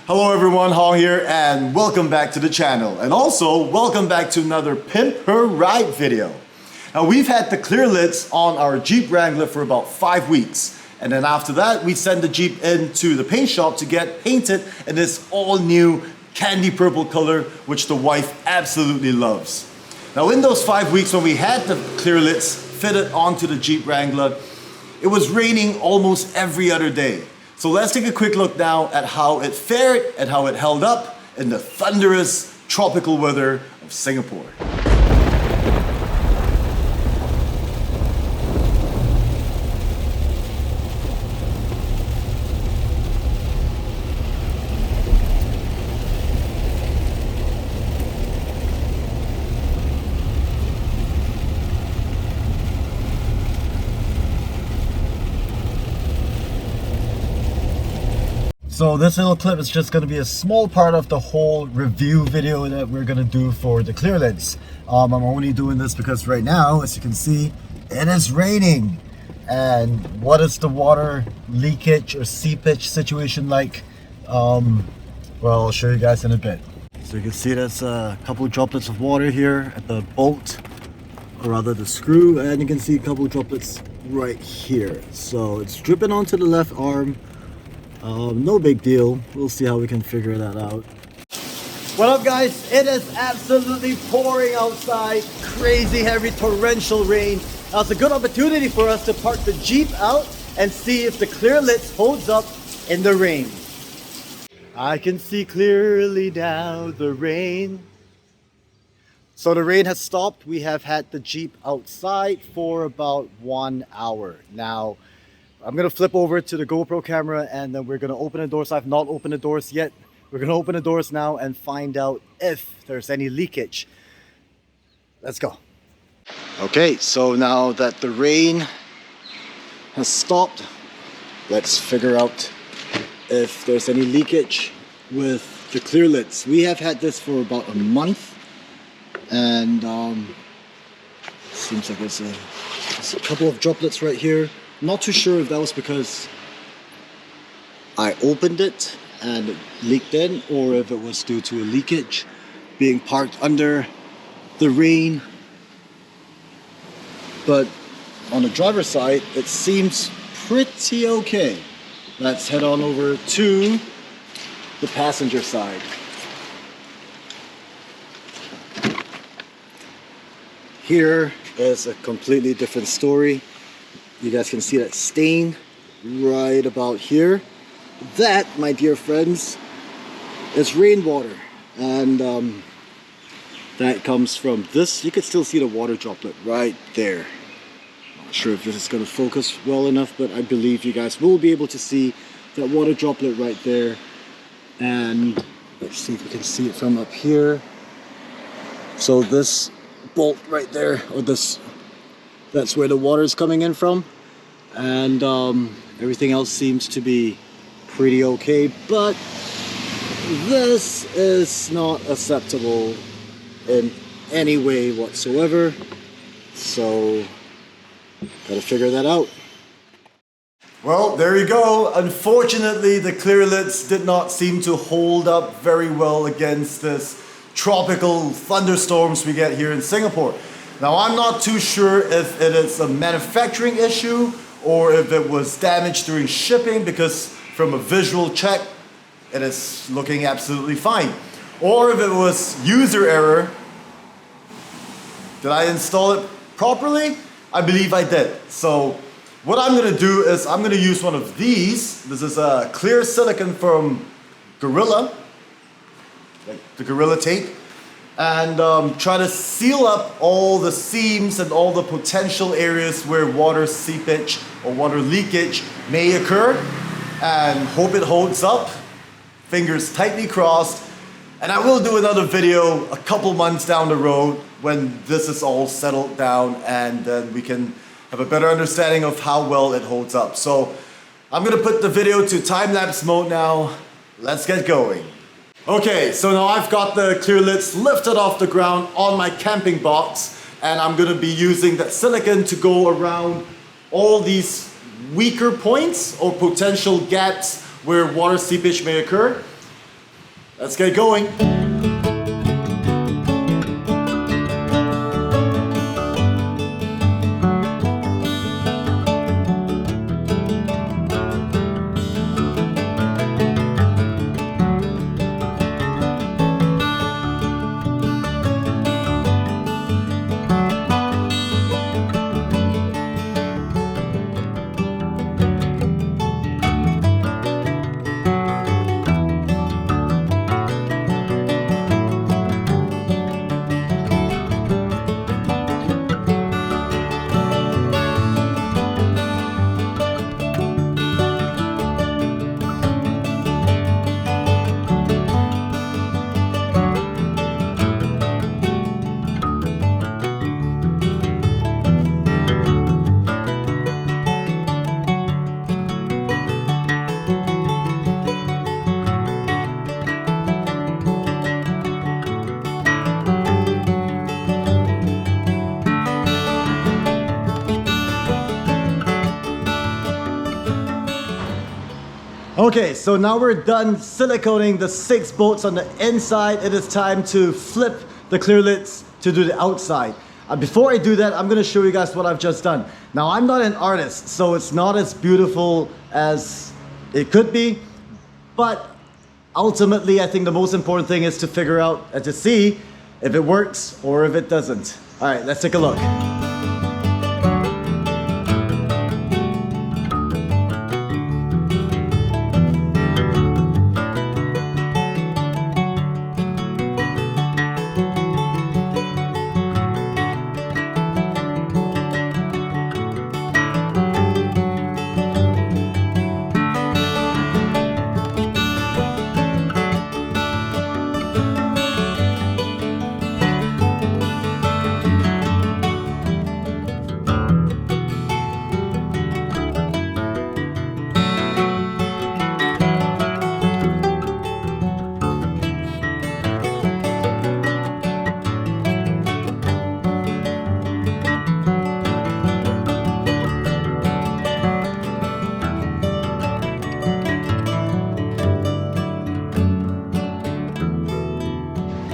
Hello everyone, Hall here, and welcome back to the channel. And also, welcome back to another Pimp Her Ride video. Now we've had the Clearlidz on our Jeep Wrangler for about 5 weeks. And then after that, we sent the Jeep into the paint shop to get painted in this all new candy purple color, which the wife absolutely loves. Now in those 5 weeks when we had the Clearlidz fitted onto the Jeep Wrangler, it was raining almost every other day. So let's take a quick look now at how it fared and how it held up in the thunderous tropical weather of Singapore. So this little clip is just going to be a small part of the whole review video that we're going to do for the Clearlidz. I'm only doing this because right now, as you can see, it is raining. And what is the water leakage or seepage situation like? Well, I'll show you guys in a bit. So you can see there's a couple droplets of water here at the bolt, or rather the screw, and you can see a couple droplets right here. So it's dripping onto the left arm. No big deal. We'll see how we can figure that out. What up guys? It is absolutely pouring outside. Crazy heavy torrential rain. Now it's a good opportunity for us to park the Jeep out and see if the Clearlidz holds up in the rain. I can see clearly now the rain. So the rain has stopped. We have had the Jeep outside for about 1 hour. Now I'm going to flip over to the GoPro camera and then we're going to open the doors. I've not opened the doors yet. We're going to open the doors now and find out if there's any leakage. Let's go. Okay, so now that the rain has stopped, let's figure out if there's any leakage with the Clearlidz. We have had this for about a month and seems like there's a couple of droplets right here. Not too sure if that was because I opened it and it leaked in, or if it was due to a leakage being parked under the rain. But on the driver's side, it seems pretty okay. Let's head on over to the passenger side. Here is a completely different story. You guys can see that stain right about here. That, my dear friends, is rainwater. And that comes from this. You can still see the water droplet right there. Not sure if this is going to focus well enough, but I believe you guys will be able to see that water droplet right there. And let's see if we can see it from up here. So this bolt right there, or this, that's where the water is coming in from, and everything else seems to be pretty okay, but this is not acceptable in any way whatsoever, so gotta figure that out. Well, there you go. Unfortunately, the Clearlidz did not seem to hold up very well against this tropical thunderstorms we get here in Singapore. Now, I'm not too sure if it is a manufacturing issue or if it was damaged during shipping, because from a visual check, it is looking absolutely fine. Or if it was user error. Did I install it properly? I believe I did. So what I'm gonna do is I'm gonna use one of these. This is a clear silicone from Gorilla, like the Gorilla tape. And try to seal up all the seams and all the potential areas where water seepage or water leakage may occur, and hope it holds up. Fingers tightly crossed. And I will do another video a couple months down the road when this is all settled down, and then we can have a better understanding of how well it holds up. So I'm gonna put the video to time-lapse mode now. Let's get going. Okay, so now I've got the Clearlidz lifted off the ground on my camping box, and I'm gonna be using that silicone to go around all these weaker points or potential gaps where water seepage may occur. Let's get going. Okay, so now we're done siliconing the 6 bolts on the inside. It is time to flip the Clearlidz to do the outside. Before I do that, I'm gonna show you guys what I've just done. Now, I'm not an artist, so it's not as beautiful as it could be, but ultimately, I think the most important thing is to figure out and to see if it works or if it doesn't. All right, let's take a look.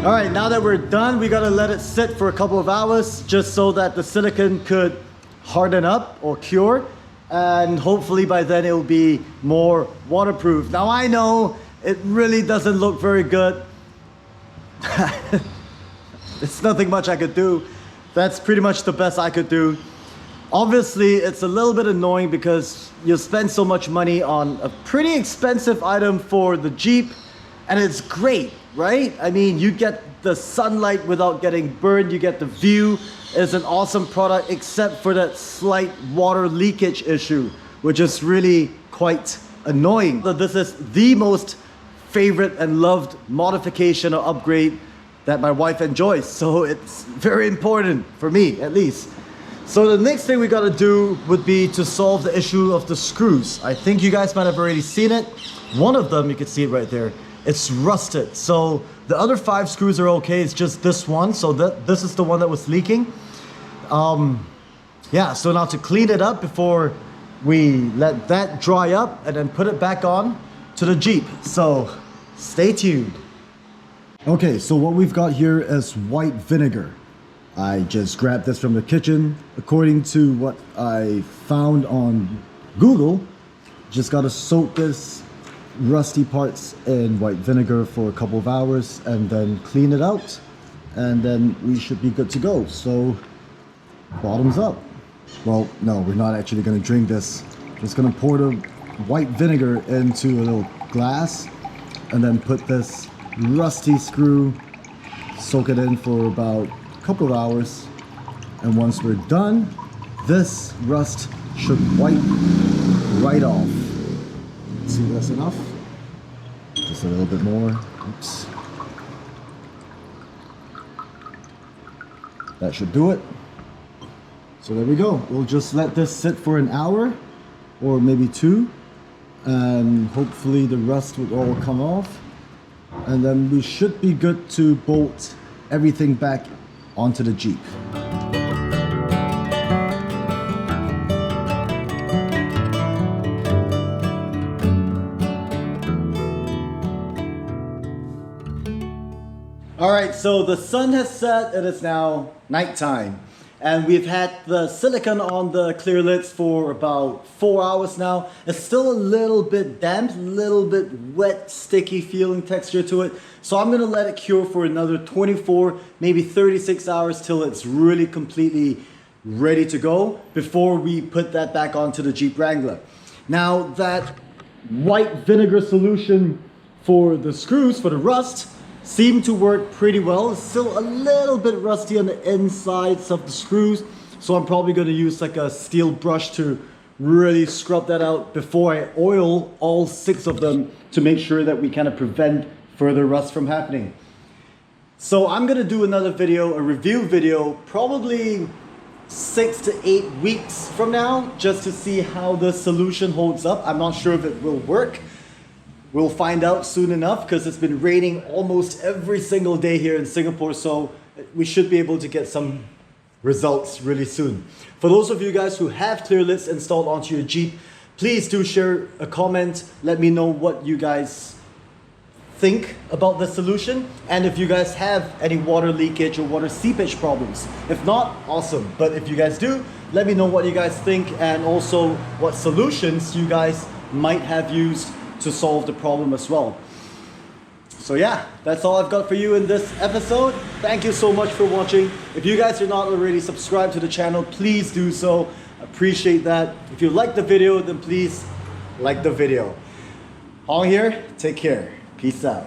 All right, now that we're done, we gotta let it sit for a couple of hours just so that the silicone could harden up or cure. And hopefully by then it will be more waterproof. Now I know it really doesn't look very good. It's nothing much I could do. That's pretty much the best I could do. Obviously, it's a little bit annoying because you spend so much money on a pretty expensive item for the Jeep, and it's great, right? I mean, you get the sunlight without getting burned, you get the view. It's an awesome product, except for that slight water leakage issue, which is really quite annoying. So this is the most favorite and loved modification or upgrade that my wife enjoys. So it's very important for me, at least. So the next thing we gotta do would be to solve the issue of the screws. I think you guys might have already seen it. One of them, you can see it right there, it's rusted. So the other 5 screws are okay, it's just this one. So this is the one that was leaking. Yeah, so now to clean it up before we let that dry up and then put it back on to the Jeep. So stay tuned. Okay, so what we've got here is white vinegar. I just grabbed this from the kitchen. According to what I found on Google, just gotta soak this rusty parts in white vinegar for a couple of hours and then clean it out, and then we should be good to go. So bottoms up. Well, no, we're not actually gonna drink this. Just gonna pour the white vinegar into a little glass and then put this rusty screw, soak it in for about a couple of hours, and once we're done, this rust should wipe right off. See if that's enough? Just a little bit more. Oops. That should do it. So there we go. We'll just let this sit for an hour or maybe 2, and hopefully the rust will all come off, and then we should be good to bolt everything back onto the Jeep. All right, so the sun has set. It is now nighttime. And we've had the silicone on the Clearlidz for about 4 hours now. It's still a little bit damp, a little bit wet, sticky feeling texture to it. So I'm gonna let it cure for another 24, maybe 36 hours till it's really completely ready to go before we put that back onto the Jeep Wrangler. Now that white vinegar solution for the screws, for the rust, seem to work pretty well. It's still a little bit rusty on the insides of the screws, so I'm probably going to use like a steel brush to really scrub that out before I oil all 6 of them to make sure that we kind of prevent further rust from happening. So I'm going to do another video, a review video, probably 6 to 8 weeks from now, just to see how the solution holds up. I'm not sure if it will work. We'll find out soon enough because it's been raining almost every single day here in Singapore, so we should be able to get some results really soon. For those of you guys who have Clearlidz installed onto your Jeep, please do share a comment. Let me know what you guys think about the solution and if you guys have any water leakage or water seepage problems. If not, awesome. But if you guys do, let me know what you guys think and also what solutions you guys might have used to solve the problem as well. So yeah, that's all I've got for you in this episode. Thank you so much for watching. If you guys are not already subscribed to the channel, please do so. Appreciate that. If you like the video, then please like the video. Hong here, take care. Peace out.